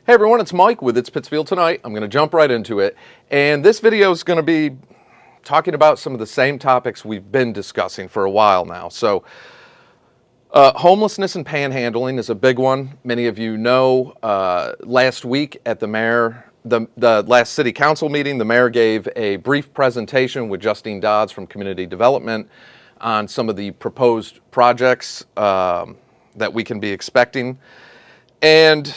Hey everyone, it's Mike with It's Pittsfield Tonight. I'm going to jump right into it. And this video is going to be talking about some of the same topics we've been discussing for a while now. So homelessness and panhandling is a big one. Many of you know last week at the last city council meeting, the mayor gave a brief presentation with Justine Dodds from Community Development on some of the proposed projects that we can be expecting. And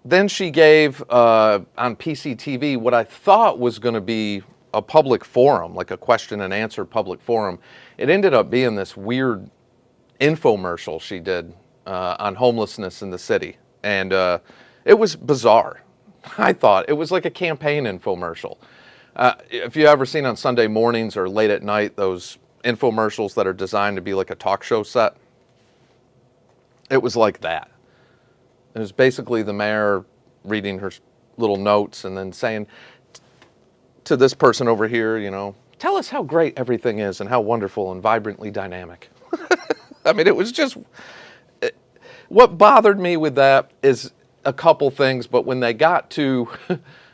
then she gave on PCTV what I thought was going to be a public forum, like a question and answer public forum. It ended up being this weird infomercial she did on homelessness in the city. And it was bizarre. I thought it was like a campaign infomercial. If you ever seen on Sunday mornings or late at night those infomercials that are designed to be like a talk show set, it was like that. It was basically the mayor reading her little notes and then saying to this person over here, you know, tell us how great everything is and how wonderful and vibrantly dynamic. I mean, it was just, what bothered me with that is a couple things, but when they got to,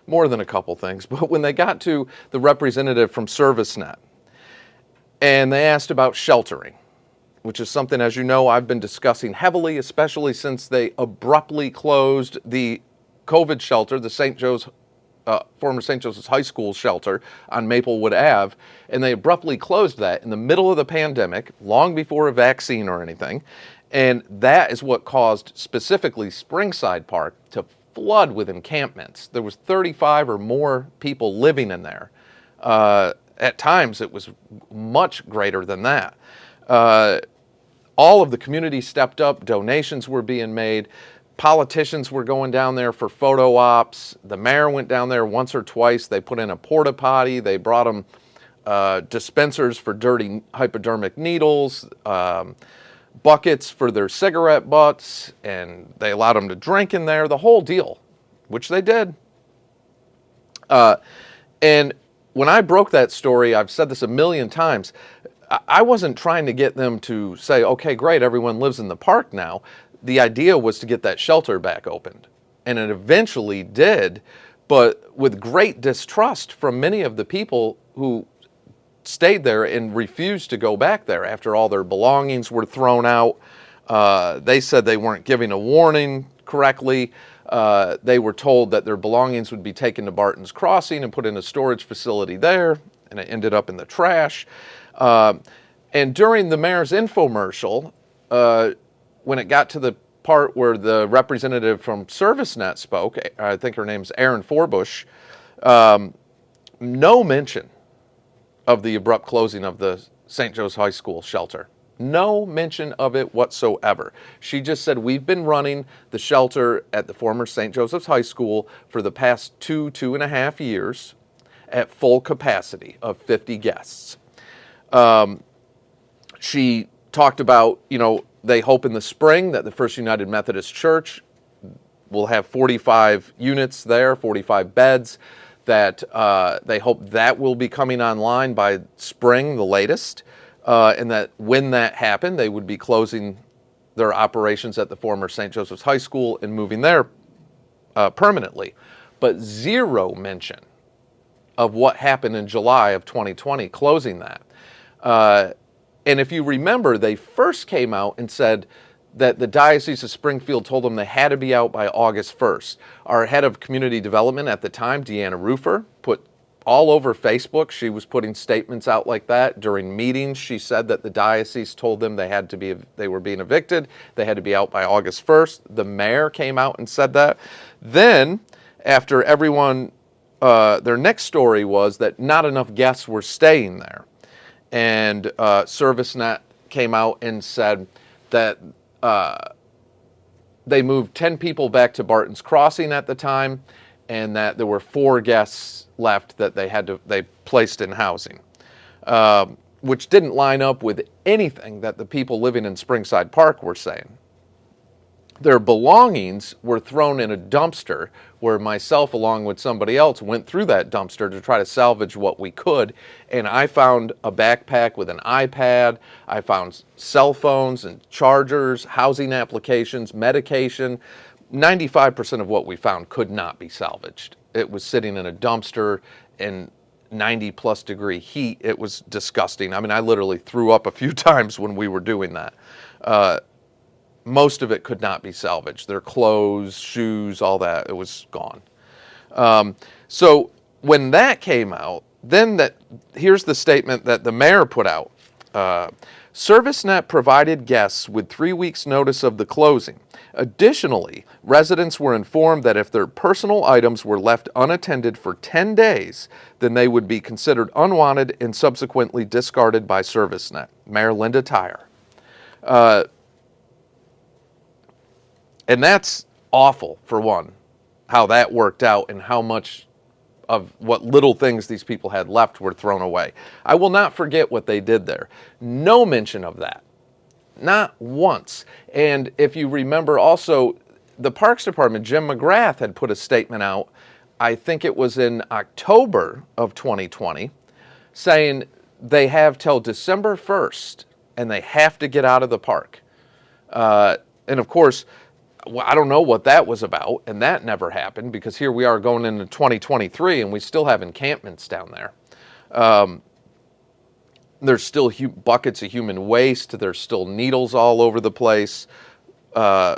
more than a couple things, but when they got to the representative from ServiceNet and they asked about sheltering, which is something, as you know, I've been discussing heavily, especially since they abruptly closed the COVID shelter, the former St. Joseph's High School shelter on Maplewood Ave, and they abruptly closed that in the middle of the pandemic, long before a vaccine or anything, and that is what caused specifically Springside Park to flood with encampments. There was 35 or more people living in there. At times, it was much greater than that. All of the community stepped up, donations were being made, politicians were going down there for photo ops, the mayor went down there once or twice, they put in a porta potty, they brought them dispensers for dirty hypodermic needles, buckets for their cigarette butts, and they allowed them to drink in there, the whole deal, which they did. And when I broke that story, I've said this a million times, I wasn't trying to get them to say, okay, great, everyone lives in the park now. The idea was to get that shelter back opened. And it eventually did, but with great distrust from many of the people who stayed there and refused to go back there after all their belongings were thrown out. They said they weren't giving a warning correctly. They were told that their belongings would be taken to Barton's Crossing and put in a storage facility there, and it ended up in the trash. And during the mayor's infomercial, when it got to the part where the representative from ServiceNet spoke, I think her name's Erin Forbush, no mention of the abrupt closing of the St. Joe's High School shelter. No mention of it whatsoever. She just said, we've been running the shelter at the former St. Joseph's High School for the past 2.5 years at full capacity of 50 guests. She talked about, you know, they hope in the spring that the First United Methodist Church will have 45 units there, 45 beds, that they hope that will be coming online by spring, the latest, and that when that happened, they would be closing their operations at the former St. Joseph's High School and moving there permanently. But zero mention of what happened in July of 2020, closing that. And if you remember, they first came out and said that the Diocese of Springfield told them they had to be out by August 1st. Our head of community development at the time, Deanna Rufer, put all over Facebook, she was putting statements out like that. During meetings, she said that the diocese told them they were being evicted, they had to be out by August 1st. The mayor came out and said that. Then, after everyone, their next story was that not enough guests were staying there. And ServiceNet came out and said that they moved 10 people back to Barton's Crossing at the time, and that there were 4 guests left that they placed in housing, which didn't line up with anything that the people living in Springside Park were saying. Their belongings were thrown in a dumpster where myself, along with somebody else, went through that dumpster to try to salvage what we could. And I found a backpack with an iPad. I found cell phones and chargers, housing applications, medication, 95% of what we found could not be salvaged. It was sitting in a dumpster in 90 plus degree heat. It was disgusting. I mean, I literally threw up a few times when we were doing that. Most of it could not be salvaged. Their clothes, shoes, all that, it was gone. So when that came out, then here's the statement that the mayor put out. ServiceNet provided guests with 3 weeks' notice of the closing. Additionally, residents were informed that if their personal items were left unattended for 10 days, then they would be considered unwanted and subsequently discarded by ServiceNet. Mayor Linda Tyre. And that's awful, for one, how that worked out and how much of what little things these people had left were thrown away. I will not forget what they did there. No mention of that. Not once. And if you remember also, the Parks Department, Jim McGrath, had put a statement out, I think it was in October of 2020, saying they have till December 1st and they have to get out of the park. And of course, I don't know what that was about, and that never happened, because here we are going into 2023 and we still have encampments down there. There's still buckets of human waste. There's still needles all over the place. I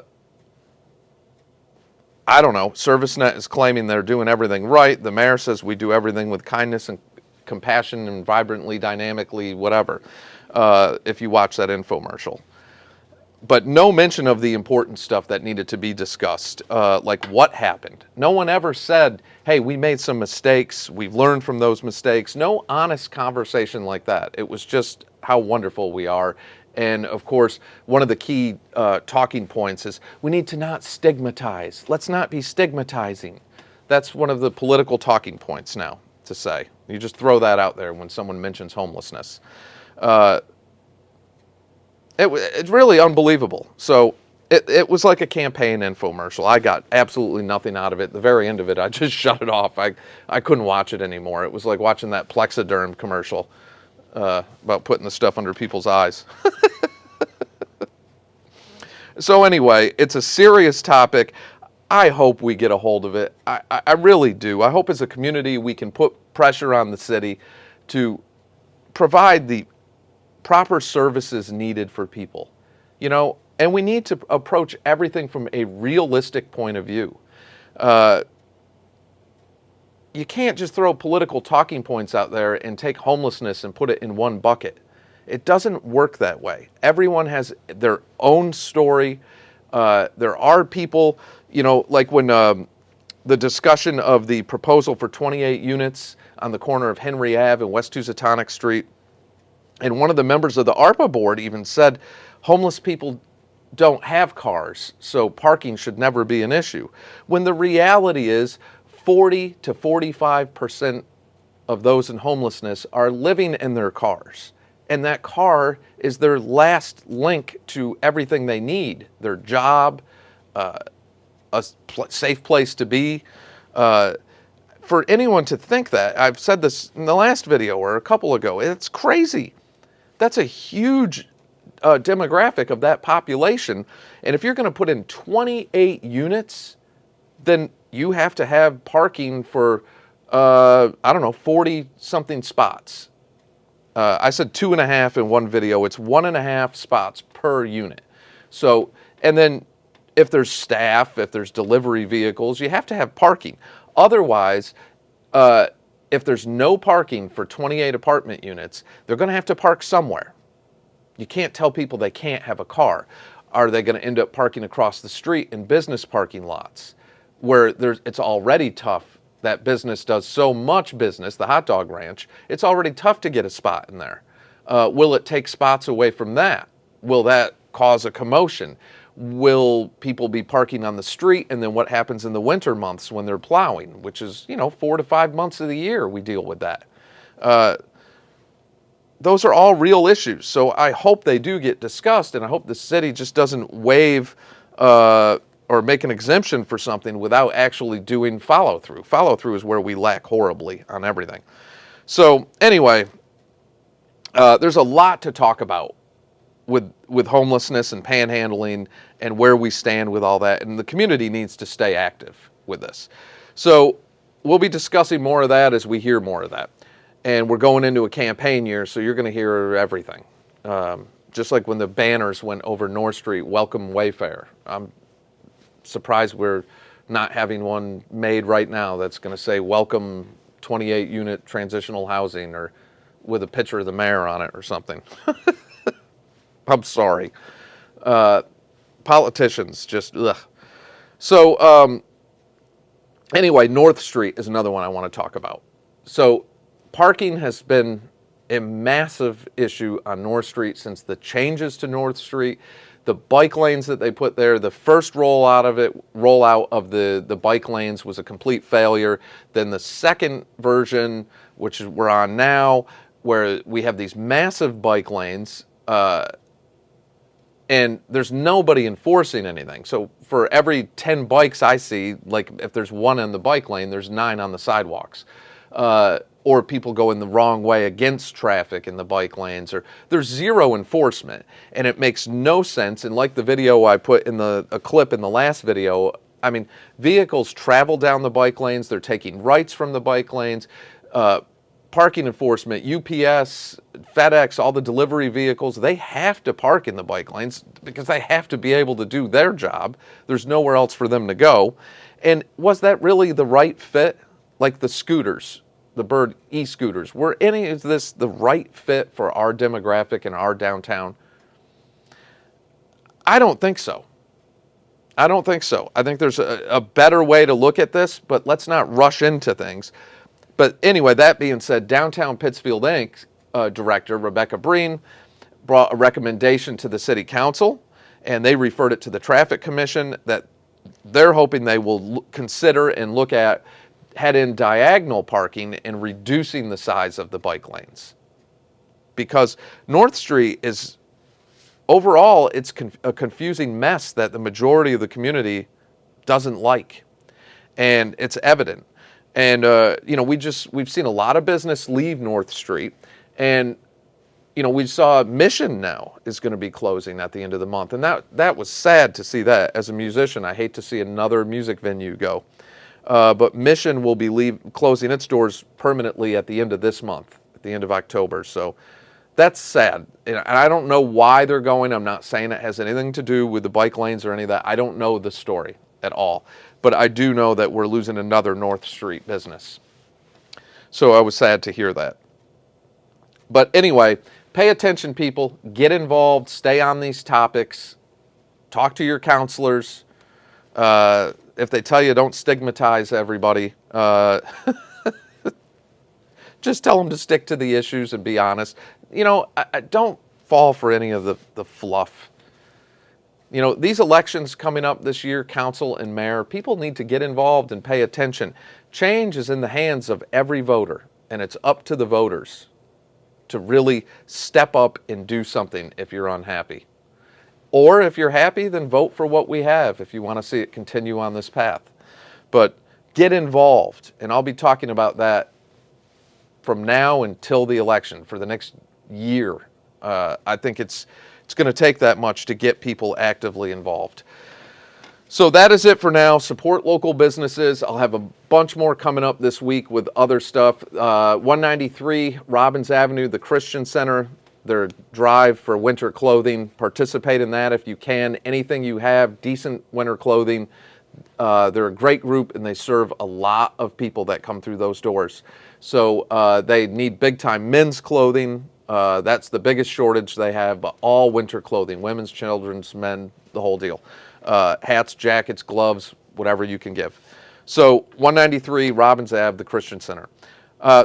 don't know. ServiceNet is claiming they're doing everything right. The mayor says we do everything with kindness and compassion and vibrantly, dynamically, whatever, if you watch that infomercial. But no mention of the important stuff that needed to be discussed, like what happened. No one ever said, hey, we made some mistakes, we've learned from those mistakes. No honest conversation like that. It was just how wonderful we are. And of course, one of the key talking points is we need to not stigmatize. Let's not be stigmatizing. That's one of the political talking points now to say. You just throw that out there when someone mentions homelessness. It's really unbelievable. So it was like a campaign infomercial. I got absolutely nothing out of it. The very end of it, I just shut it off. I couldn't watch it anymore. It was like watching that Plexiderm commercial about putting the stuff under people's eyes. So anyway, it's a serious topic. I hope we get a hold of it. I really do. I hope as a community we can put pressure on the city to provide the proper services needed for people, and we need to approach everything from a realistic point of view. You can't just throw political talking points out there and take homelessness and put it in one bucket. It doesn't work that way. Everyone has their own story. There are people, like when the discussion of the proposal for 28 units on the corner of Henry Ave and West Housatonic Street, and one of the members of the ARPA board even said homeless people don't have cars, so parking should never be an issue. When the reality is 40 to 45% of those in homelessness are living in their cars. And that car is their last link to everything they need, their job, a safe place to be. For anyone to think that, I've said this in the last video or a couple ago, it's crazy. That's a huge demographic of that population. And if you're going to put in 28 units, then you have to have parking for, 40 something spots. I said 2.5 in one video. It's 1.5 spots per unit. So, and then if there's staff, if there's delivery vehicles, you have to have parking. Otherwise, if there's no parking for 28 apartment units, they're going to have to park somewhere. You can't tell people they can't have a car. Are they going to end up parking across the street in business parking lots where it's already tough? That business does so much business, the hot dog ranch, it's already tough to get a spot in there. Will it take spots away from that? Will that cause a commotion? Will people be parking on the street? And then what happens in the winter months when they're plowing, which is, 4 to 5 months of the year we deal with that. Those are all real issues. So I hope they do get discussed, and I hope the city just doesn't waive or make an exemption for something without actually doing follow-through. Follow-through is where we lack horribly on everything. So anyway, there's a lot to talk about with homelessness and panhandling and where we stand with all that. And the community needs to stay active with this. So we'll be discussing more of that as we hear more of that. And we're going into a campaign year, so you're going to hear everything. Just like when the banners went over North Street, welcome Wayfair. I'm surprised we're not having one made right now that's going to say welcome 28 unit transitional housing, or with a picture of the mayor on it or something. I'm sorry. Politicians just, ugh. So anyway, North Street is another one I want to talk about. So parking has been a massive issue on North Street since the changes to North Street. The bike lanes that they put there, the first rollout of the bike lanes was a complete failure. Then the second version, which we're on now, where we have these massive bike lanes, and there's nobody enforcing anything. So for every 10 bikes I see, like if there's one in the bike lane, there's 9 on the sidewalks. Or people go in the wrong way against traffic in the bike lanes, or there's zero enforcement, and it makes no sense. And like the video I put in a clip in the last video, I mean, vehicles travel down the bike lanes, they're taking rights from the bike lanes. Parking enforcement, UPS, FedEx, all the delivery vehicles, they have to park in the bike lanes because they have to be able to do their job. There's nowhere else for them to go. And was that really the right fit? Like the scooters, the Bird e-scooters, were any of this the right fit for our demographic and our downtown? I don't think so. I don't think so. I think there's a better way to look at this, but let's not rush into things. But anyway, that being said, Downtown Pittsfield Inc. Director Rebecca Breen brought a recommendation to the City Council, and they referred it to the Traffic Commission that they're hoping they will consider and look at head-in diagonal parking and reducing the size of the bike lanes. Because North Street is, overall, it's a confusing mess that the majority of the community doesn't like. And it's evident. And, we've seen a lot of business leave North Street. And, we saw Mission now is going to be closing at the end of the month. And that was sad to see that. As a musician, I hate to see another music venue go. But Mission will be closing its doors permanently at the end of this month, at the end of October. So that's sad. And I don't know why they're going. I'm not saying it has anything to do with the bike lanes or any of that. I don't know the story at all. But I do know that we're losing another North Street business. So I was sad to hear that. But anyway, pay attention, people. Get involved. Stay on these topics. Talk to your counselors. If they tell you don't stigmatize everybody, just tell them to stick to the issues and be honest. I don't fall for any of the fluff. These elections coming up this year, council and mayor, people need to get involved and pay attention. Change is in the hands of every voter, and it's up to the voters to really step up and do something if you're unhappy. Or if you're happy, then vote for what we have if you want to see it continue on this path. But get involved, and I'll be talking about that from now until the election for the next year. I think it's going to take that much to get people actively involved. So that is it for now. Support local businesses. I'll have a bunch more coming up this week with other stuff. 193 Robbins Avenue, the Christian Center, their drive for winter clothing. Participate in that if you can. Anything you have, decent winter clothing. They're a great group, and they serve a lot of people that come through those doors. So they need big-time men's clothing. That's the biggest shortage they have, but all winter clothing, women's, children's, men, the whole deal. Hats, jackets, gloves, whatever you can give. So 193 Robbins Ave, the Christian Center.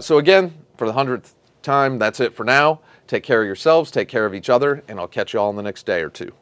So again, for the 100th time, that's it for now. Take care of yourselves, take care of each other, and I'll catch you all in the next day or two.